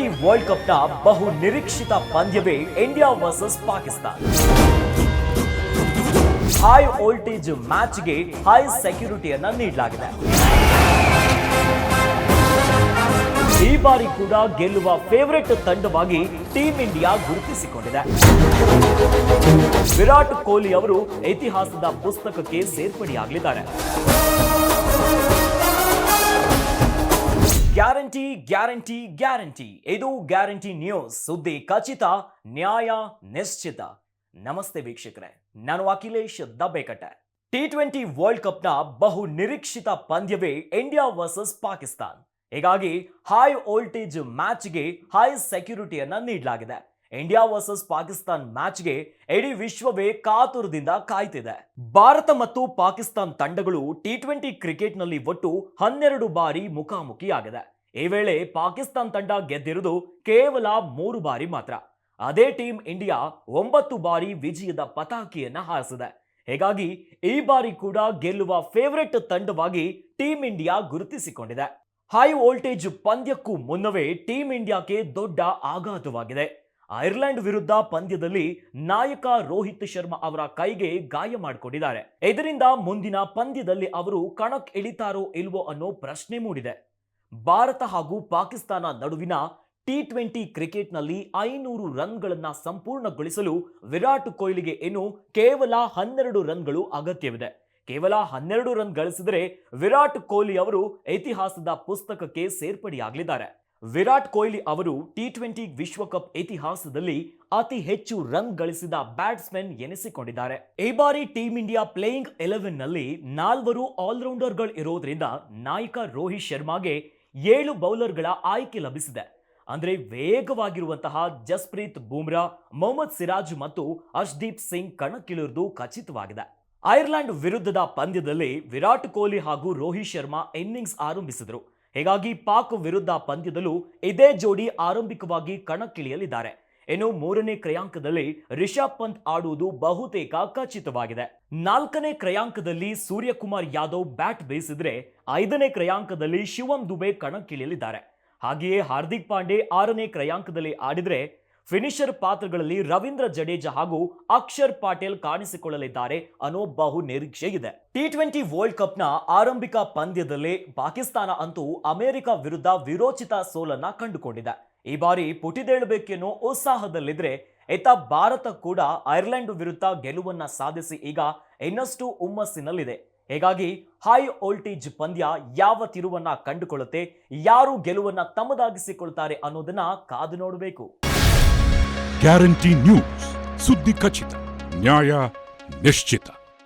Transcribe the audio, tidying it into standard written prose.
T20 world ಕಪ್ನ ಬಹು ನಿರೀಕ್ಷಿತ ಪಂದ್ಯವೇ India versus Pakistan. High voltage ಮ್ಯಾಚ್ಗೆ ಹೈ ಸೆಕ್ಯೂರಿಟಿಯನ್ನ ನೀಡಲಾಗಿದೆ. ಈ ಬಾರಿ ಕೂಡ ಗೆಲ್ಲುವ ಫೇವರೇಟ್ ತಂಡವಾಗಿ ಟೀಂ ಇಂಡಿಯಾ ಗುರುತಿಸಿಕೊಂಡಿದೆ. ವಿರಾಟ್ ಕೊಹ್ಲಿ ಅವರು ಇತಿಹಾಸದ ಪುಸ್ತಕಕ್ಕೆ ಸೇರ್ಪಡೆಯಾಗಲಿದ್ದಾರೆ. ಗ್ಯಾರಂಟಿ ಗ್ಯಾರಂಟಿ ಗ್ಯಾರಂಟಿ, ಇದು ಗ್ಯಾರಂಟಿ ನ್ಯೂಸ್. ಸುದ್ದಿ ಖಚಿತ, ನ್ಯಾಯ ನಿಶ್ಚಿತ. ನಮಸ್ತೆ ವೀಕ್ಷಕರೇ, ನಾನು ಅಖಿಲೇಶ್ ದಬ್ಬೆಕಟ್ಟೆ. ಟಿ20 ವರ್ಲ್ಡ್ ಕಪ್ನ ಬಹು ನಿರೀಕ್ಷಿತ ಪಂದ್ಯವೇ ಇಂಡಿಯಾ ವರ್ಸಸ್ ಪಾಕಿಸ್ತಾನ್. ಹೀಗಾಗಿ ಹೈ ವೋಲ್ಟೇಜ್ ಮ್ಯಾಚ್ಗೆ ಹೈ ಸೆಕ್ಯೂರಿಟಿಯನ್ನ ನೀಡಲಾಗಿದೆ. ಇಂಡಿಯಾ ವರ್ಸಸ್ ಪಾಕಿಸ್ತಾನ್ ಮ್ಯಾಚ್ಗೆ ಇಡೀ ವಿಶ್ವವೇ ಕಾತುರದಿಂದ ಕಾಯ್ತಿದೆ. ಭಾರತ ಮತ್ತು ಪಾಕಿಸ್ತಾನ್ ತಂಡಗಳು ಟಿ20 ಕ್ರಿಕೆಟ್ನಲ್ಲಿ ಒಟ್ಟು 12 ಬಾರಿ ಮುಖಾಮುಖಿಯಾಗಿದೆ. ಈ ವೇಳೆ ಪಾಕಿಸ್ತಾನ್ ತಂಡ ಗೆದ್ದಿರುವುದು ಕೇವಲ 3 ಬಾರಿ ಮಾತ್ರ. ಅದೇ ಟೀಮ್ ಇಂಡಿಯಾ 9 ಬಾರಿ ವಿಜಯದ ಪತಾಕೆಯನ್ನ ಹಾರಿಸಿದೆ. ಹೀಗಾಗಿ ಈ ಬಾರಿ ಕೂಡ ಗೆಲ್ಲುವ ಫೇವರೇಟ್ ತಂಡವಾಗಿ ಟೀಮ್ ಇಂಡಿಯಾ ಗುರುತಿಸಿಕೊಂಡಿದೆ. ಹೈ ವೋಲ್ಟೇಜ್ ಪಂದ್ಯಕ್ಕೂ ಮುನ್ನವೇ ಟೀಮ್ ಇಂಡಿಯಾಕ್ಕೆ ದೊಡ್ಡ ಆಘಾತವಾಗಿದೆ. ಐರ್ಲೆಂಡ್ ವಿರುದ್ಧ ಪಂದ್ಯದಲ್ಲಿ ನಾಯಕ ರೋಹಿತ್ ಶರ್ಮಾ ಅವರ ಕೈಗೆ ಗಾಯ ಮಾಡಿಕೊಂಡಿದ್ದಾರೆ. ಇದರಿಂದ ಮುಂದಿನ ಪಂದ್ಯದಲ್ಲಿ ಅವರು ಕಣಕ್ಕೆ ಇಳಿತಾರೋ ಇಲ್ವೋ ಅನ್ನೋ ಪ್ರಶ್ನೆ ಮೂಡಿದೆ. ಭಾರತ ಹಾಗೂ ಪಾಕಿಸ್ತಾನ ನಡುವಿನ ಟಿ20 ಕ್ರಿಕೆಟ್ನಲ್ಲಿ 500 ರನ್ಗಳನ್ನ ಸಂಪೂರ್ಣಗೊಳಿಸಲು ವಿರಾಟ್ ಕೊಹ್ಲಿಗೆ ಇನ್ನು ಕೇವಲ 12 ರನ್ಗಳು ಅಗತ್ಯವಿದೆ. ಕೇವಲ 12 ರನ್ ಗಳಿಸಿದರೆ ವಿರಾಟ್ ಕೊಹ್ಲಿ ಅವರು ಇತಿಹಾಸದ ಪುಸ್ತಕಕ್ಕೆ ಸೇರ್ಪಡೆಯಾಗಲಿದ್ದಾರೆ. ವಿರಾಟ್ ಕೊಹ್ಲಿ ಅವರು ಟಿ20 ವಿಶ್ವಕಪ್ ಇತಿಹಾಸದಲ್ಲಿ ಅತಿ ಹೆಚ್ಚು ರನ್ ಗಳಿಸಿದ ಬ್ಯಾಟ್ಸ್ಮನ್ ಎನಿಸಿಕೊಂಡಿದ್ದಾರೆ. ಈ ಬಾರಿ ಟೀಮ್ ಇಂಡಿಯಾ ಪ್ಲೇಯಿಂಗ್ 11 ನಲ್ಲಿ 4 ಆಲ್ರೌಂಡರ್ಗಳು ಇರೋದ್ರಿಂದ ನಾಯಕ ರೋಹಿತ್ ಶರ್ಮಾಗೆ 7 ಬೌಲರ್ಗಳ ಆಯ್ಕೆ ಲಭಿಸಿದೆ. ಅಂದ್ರೆ ವೇಗವಾಗಿರುವಂತಹ ಜಸ್ಪ್ರೀತ್ ಬೂಮ್ರಾ, ಮೊಹಮ್ಮದ್ ಸಿರಾಜ್ ಮತ್ತು ಹರ್ಷದೀಪ್ ಸಿಂಗ್ ಕಣಕ್ಕಿಳಿಯುವುದು ಖಚಿತವಾಗಿದೆ. ಐರ್ಲೆಂಡ್ ವಿರುದ್ಧದ ಪಂದ್ಯದಲ್ಲಿ ವಿರಾಟ್ ಕೊಹ್ಲಿ ಹಾಗೂ ರೋಹಿತ್ ಶರ್ಮಾ ಇನ್ನಿಂಗ್ಸ್ ಆರಂಭಿಸಿದರು. ಹೀಗಾಗಿ ಪಾಕ್ ವಿರುದ್ಧ ಪಂದ್ಯದಲ್ಲೂ ಇದೇ ಜೋಡಿ ಆರಂಭಿಕವಾಗಿ ಕಣಕ್ಕಿಳಿಯಲಿದ್ದಾರೆ. ಇನ್ನು 3ನೇ ಕ್ರಯಾಂಕದಲ್ಲಿ ರಿಷಬ್ ಪಂತ್ ಆಡುವುದು ಬಹುತೇಕ ಖಚಿತವಾಗಿದೆ. 4ನೇ ಕ್ರಯಾಂಕದಲ್ಲಿ ಸೂರ್ಯಕುಮಾರ್ ಯಾದವ್ ಬ್ಯಾಟ್ ಬೀಸಿದ್ರೆ 5ನೇ ಕ್ರಯಾಂಕದಲ್ಲಿ ಶಿವಂ ದುಬೆ ಕಣಕ್ಕಿಳಿಯಲಿದ್ದಾರೆ. ಹಾಗೆಯೇ ಹಾರ್ದಿಕ್ ಪಾಂಡೆ 6ನೇ ಕ್ರಯಾಂಕದಲ್ಲಿ ಆಡಿದ್ರೆ ಫಿನಿಷರ್ ಪಾತ್ರಗಳಲ್ಲಿ ರವೀಂದ್ರ ಜಡೇಜಾ ಹಾಗೂ ಅಕ್ಷರ್ ಪಾಟೇಲ್ ಕಾಣಿಸಿಕೊಳ್ಳಲಿದ್ದಾರೆ ಅನ್ನೋ ಬಹು ನಿರೀಕ್ಷೆ ಇದೆ. ಟಿ20 ವರ್ಲ್ಡ್ ಕಪ್ನ ಆರಂಭಿಕ ಪಂದ್ಯದಲ್ಲಿ ಪಾಕಿಸ್ತಾನ ಅಂತೂ ಅಮೆರಿಕ ವಿರುದ್ಧ ವಿರೋಚಿತ ಸೋಲನ್ನ ಕಂಡುಕೊಂಡಿದೆ. ಈ ಬಾರಿ ಪುಟಿದೇಳಬೇಕೆನ್ನೋ ಉತ್ಸಾಹದಲ್ಲಿದ್ರೆ ಇತ್ತ ಭಾರತ ಕೂಡ ಐರ್ಲೆಂಡ್ ವಿರುದ್ಧ ಗೆಲುವನ್ನ ಸಾಧಿಸಿ ಈಗ ಇನ್ನಷ್ಟು ಹುಮ್ಮಸ್ಸಿನಲ್ಲಿದೆ. ಹೀಗಾಗಿ ಹೈ ವೋಲ್ಟೇಜ್ ಪಂದ್ಯ ಯಾವ ತಿರುವನ್ನ ಕಂಡುಕೊಳ್ಳುತ್ತೆ, ಯಾರು ಗೆಲುವನ್ನ ತಮ್ಮದಾಗಿಸಿಕೊಳ್ತಾರೆ ಅನ್ನೋದನ್ನ ಕಾದು ನೋಡಬೇಕು. ಗ್ಯಾರಂಟಿ ನ್ಯೂಸ್, ಸುದ್ದಿ ಖಚಿತ, ನ್ಯಾಯ ನಿಶ್ಚಿತ.